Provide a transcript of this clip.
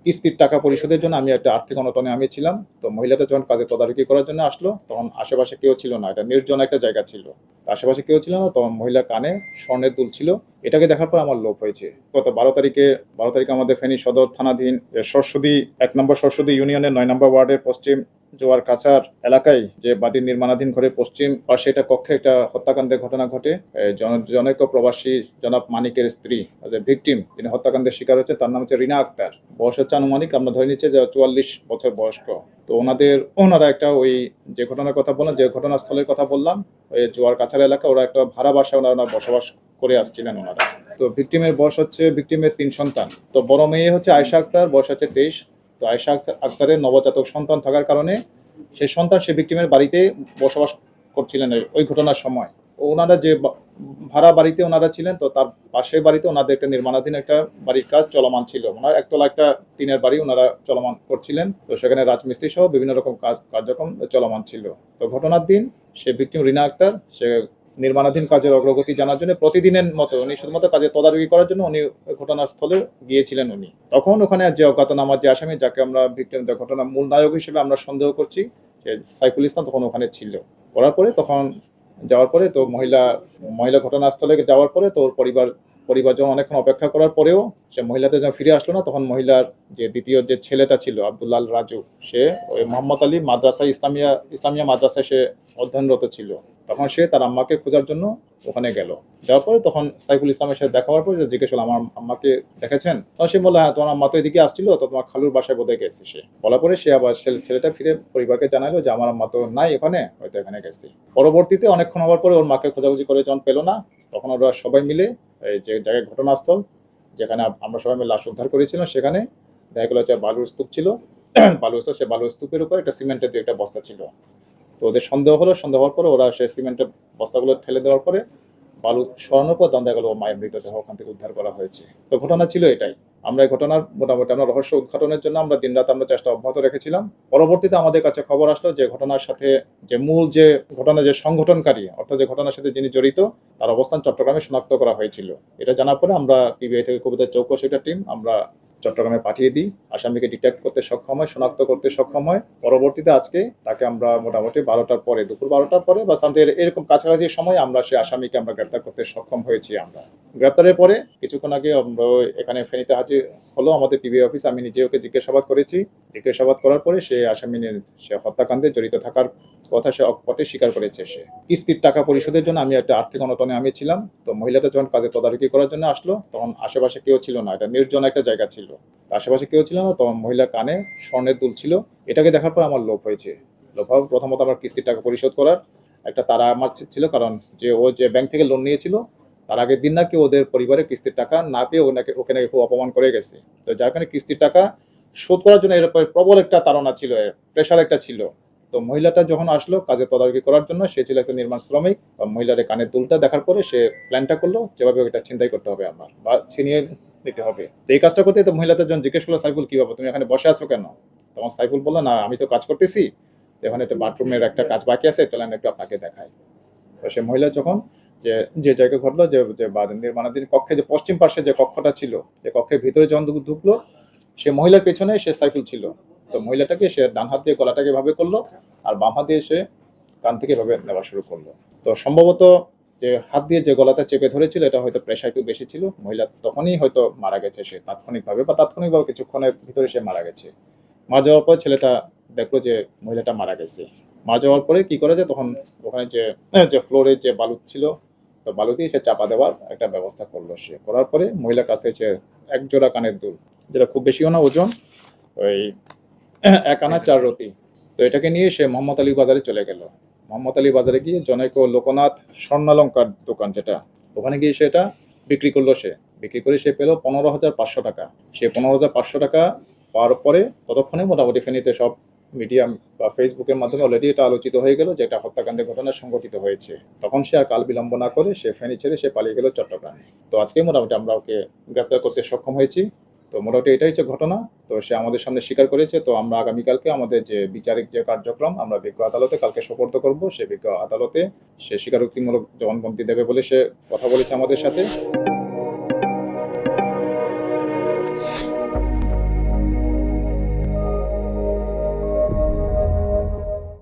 কিস্তির টাকা পরিশোধের জন্য আমি একটা আর্থিক অনটনে আমি ছিলাম। তো মহিলাটা যখন কাজে তদারকি করার জন্য আসলো, তখন আশেপাশে কেউ ছিল না। এটা নির্জন একটা জায়গা ছিল। আশেপাশে কেউ ছিল না, তখন মহিলার কানে স্বর্ণের দুল ছিল। এটাকে দেখার পর আমার লোভ হয়েছে। গত ১২ তারিখে আমাদের ফেনী সদর থানাধীন সরস্বতী ১ নম্বর সরস্বতী ইউনিয়নের ৯ নম্বর ওয়ার্ডের পশ্চিম জোয়ার কাছার এলাকায় যে বাড়ির নির্মাণাধীন ঘরের পশ্চিম পাশে একটা কক্ষে একটা হত্যাকাণ্ডের ঘটনা ঘটে। জনৈক প্রবাসী জনাব মানিকের স্ত্রী ভিকটিম, যিনি হত্যাকাণ্ডের শিকার হচ্ছে, তার নাম হচ্ছে রিনা আক্তার। বয়স হচ্ছে আনুমানিক আমরা ধরে নিচ্ছি যে ৪৪ বছর বয়স্ক। তো ওনারা একটা ওই যে ঘটনার কথা বললাম, যে ঘটনাস্থলের কথা বললাম, ওই জোয়ার কাছার এলাকা, ওরা একটা ভাড়া বাসায় ওনারা বসবাস করে আসছিলেন ওনারা। তো ভিকটিমের বয়স হচ্ছে, ভিকটিমের ৩ সন্তান। তো বড় মেয়ে হচ্ছে আয়েশা আক্তার, বয়স হচ্ছে ২৩। তো আয়েশা আক্তারের নবজাতক সন্তান থাকার কারণে সেই সন্তান সে ভিকটিমের বাড়িতে বসবাস করছিলেন ওই ঘটনার সময়। ওনারা যে ভাড়া বাড়িতে ওনারা ছিলেন, তো তার পাশের বাড়িতে ওনাদের একটা নির্মাণাধীন একটা বাড়ির কাজ চলমান ছিল। ওনার একতলা একটা টিনের বাড়ি ওনারা চলমান করছিলেন। তো সেখানে রাজমিস্ত্রি সহ বিভিন্ন রকম কার্যক্রম চলমান ছিল। তো ঘটনার দিন সে ভিকটিম রিনা আক্তার, সে নির্মাণাধীন কাজের অগ্রগতি জানার জন্য প্রতিদিনের মতো উনি শুধুমাত্র কাজে তদারকি করার জন্য উনি ঘটনাস্থলে গিয়েছিলেন। উনি তখন ওখানে যে অজ্ঞাতনামা যে আসামি, যাকে আমরা ভিকটিম ঘটনার মূল নায়ক হিসেবে আমরা সন্দেহ করছি, যে সাইফুল ইসলাম, তখন ওখানে ছিল। করার পরে তখন যাওয়ার পরে তো মহিলা ঘটনাস্থলে যাওয়ার পরে তো ওর পরিবার অনেকক্ষণ অপেক্ষা করার পরেও সে মহিলাতে যখন ফিরে আসলো না, তখন মহিলার যে দ্বিতীয় যে ছেলেটা ছিল আব্দুল্লাল রাজু, সে ওই মোহাম্মদ আলী মাদ্রাসায় ইসলামিয়া মাদ্রাসায় সে অধ্যয়নরত ছিল। তখন সে তার আম্মাকে খোঁজার জন্য ওখানে গেল। যাওয়ার পরে তখন সাইফুল ইসলামের সাথে দেখা হওয়ার পরে জিজ্ঞেস করলো, আমার আম্মাকে দেখেছেন? তখন সে বললো, হ্যাঁ, তোমার আম্মা তো এদিকে আসছিল, তো তোমার খালুর বাসায় বোধহয় গেছে। সে বলার পরে সে আবার ছেলেটা ফিরে পরিবারকে জানালো যে আমার আম্মা তো নাই এখানে, হয়তো এখানে গেছে। পরবর্তীতে অনেকক্ষণ হওয়ার পরে ওর মাকে খোঁজাখুঁজি করে যখন পেলো না, তখন ওরা সবাই মিলে এই যে জায়গায় ঘটনাস্থল, যেখানে আমরা সবাই মিলে লাশ উদ্ধার করেছিলাম, সেখানে দেখা গেলো যে বালুর স্তূপ ছিল। সে বালুর স্তূপের উপর একটা সিমেন্টের একটা বস্তা ছিল। তো ওদের সন্দেহ হওয়ার পরে ওরা সেই সিমেন্টের বস্তাগুলো ঠেলে দেওয়ার পরে বালু সরানোর পর দেখা গেল মায়ের মৃতদেহ ওখান থেকে উদ্ধার করা হয়েছে। তো ঘটনা ছিল এটাই। আমরা এই ঘটনার মোটামুটি আমরা রহস্য উদ্ঘাটনের জন্য আমরা দিনরাত আমরা চেষ্টা অব্যাহত রেখেছিলাম। পরবর্তীতে আমাদের কাছে খবর আসলো যে ঘটনার সাথে যে মূল যে ঘটনা যে সংগঠনকারী, অর্থাৎ যে ঘটনার সাথে যিনি জড়িত, তার অবস্থান চট্টগ্রামে শনাক্ত করা হয়েছিল। এটা জানার পরে আমরা পিবিআই থেকে কবিতার চৌকস একটা টিম আমরা চট্টগ্রামে পাঠিয়ে দিই। আসামিকে ডিটেক্ট করতে সক্ষম হয়, শনাক্ত করতে সক্ষম হয়। পরবর্তীতে আজকে তাকে আমরা মোটামুটি ১২টার পরে, দুপুর ১২টার পরে বা সামথিং এরকম কাছাকাছি সময় আমরা সেই আসামিকে আমরা গ্রেপ্তার করতে সক্ষম হয়েছি। আমরা গ্রেপ্তারের পরে কিছুক্ষণ আগে আমরা এখানে ফেনীতে হাজির হলো আমাদের পিবিআই অফিস। আমি নিজে ওকে জিজ্ঞাসাবাদ করেছি। জিজ্ঞাসাবাদ করার পরে সে সে হত্যাকাণ্ডে জড়িত থাকার কথা সে অকপটে স্বীকার করেছে। সে কিস্তির টাকা পরিশোধের জন্য আমি একটা আর্থিক অনটনে আমি ছিলাম। তো মহিলাটা যখন কাজে তদারকি করার জন্য আসলো, তখন আশেপাশে কেউ ছিল না। এটা নির্জন একটা জায়গা ছিল। আশেপাশে কেউ ছিল না, তখন মহিলার কানে স্বর্ণের দুল ছিল। এটাকে দেখার পর আমার লোভ হয়েছে। লোভ হওয়ার প্রথমত আমার কিস্তির টাকা পরিশোধ করার একটা তাড়া আমার ছিল, কারণ যে ব্যাংক থেকে লোন নিয়েছিল, তার আগের দিন নাকি ওদের পরিবারে কিস্তির টাকা না পেয়ে ওকে নাকি খুব অপমান করে গেছে। তো যার কারণে কিস্তির টাকা শোধ করার জন্য এর প্রবল একটা তাড়না ছিল, প্রেশার একটা ছিল। তো মহিলাটা যখন আসলো কাজে তদারকি করার জন্য, সে ছিল একটা নির্মাণ শ্রমিক। মহিলার কানের দুলটা দেখার পরে সে প্ল্যানটা করলো যেভাবে এটা ছিনতাই করতে হবে আমার, বা ছিনিয়ে নিতে হবে। তো এই কাজটা করতে তো মহিলাটা যখন জিজ্ঞেস করলো, সাইফুল কি ব্যাপার, তুমি এখানে বসে আছো কেন? তখন সাইফুল বললো, না আমি তো কাজ করতেছি, এখানে একটা বাথরুমের একটা কাজ বাকি আছে, চলেন একটু আপনাকে দেখাই। তো সে মহিলা যখন যে জায়গায় ঘটলো, যে নির্মাণাধীন কক্ষে যে পশ্চিম পাশে যে কক্ষটা ছিল, যে কক্ষের ভিতরে যখন ঢুকলো, সে মহিলার পেছনে সে সাইফুল ছিল। তো মহিলাটাকে সে ডান হাত দিয়ে গলাটাকে ভাবে করলো, আর বাম হাত দিয়ে সে কান থেকে ভাবে নেওয়া শুরু করলো। তো সম্ভবত যে হাত দিয়ে যে গলাটা চেপে ধরেছিল, এটা হয়তো প্রেশার একটু বেশি ছিল। মহিলা তখনই হয়তো মারা গেছে, সে তাৎক্ষণিকভাবে কিছুক্ষণের ভিতরে সে মারা গেছে। মারা যাওয়ার পর ছেলেটা দেখলো যে মহিলাটা মারা গেছে। মারা যাওয়ার পরে কি করা যায়, তখন ওখানে যে ফ্লোরে যে বালু ছিল, তো বালু দিয়ে সে চাপা দেওয়ার একটা ব্যবস্থা করলো। সে করার পরে মহিলার কাছে যে এক জোড়া কানের দুল, যেটা খুব বেশিও না ওজন, ওই ১ আনা ৪ রতি। তো এটাকে নিয়ে সে মোহাম্মদ আলী বাজারে চলে গেল। মোহাম্মদ আলী বাজারে গিয়ে জনৈক লোকনাথ স্বর্ণালঙ্কার দোকান, যেটা, ওখানে গিয়ে সেটা বিক্রি করলো। সে বিক্রি করে সে পেল ১৫,৫০০ টাকা। সে ১৫,৫০০ টাকা পাওয়ার পরে ততক্ষণে মোটামুটি ফেনীতে সব মিডিয়া বা ফেসবুকের মাধ্যমে অলরেডি এটা আলোচিত হয়ে গেল যে এটা হত্যাকাণ্ডের ঘটনা সংঘটিত হয়েছে। তখন সে আর কাল বিলম্ব না করে সে ফেনী ছেড়ে সে পালিয়ে গেল চট্টগ্রামে। তো আজকে মোটামুটি আমরা ওকে গ্রেপ্তার করতে সক্ষম হয়েছি। তো মোটামুটি এটাই হচ্ছে ঘটনা। তো সে আমাদের সামনে স্বীকার করেছে। তো আমরা আগামীকালকে আমাদের যে বিচারিক যে কার্যক্রম, আমরা বিজ্ঞ আদালতে কালকে সোপর্দ করব। সে বিজ্ঞ আদালতে সে স্বীকারোক্তিমূলক জবানবন্দি দেবে বলে সে কথা বলেছে আমাদের সাথে।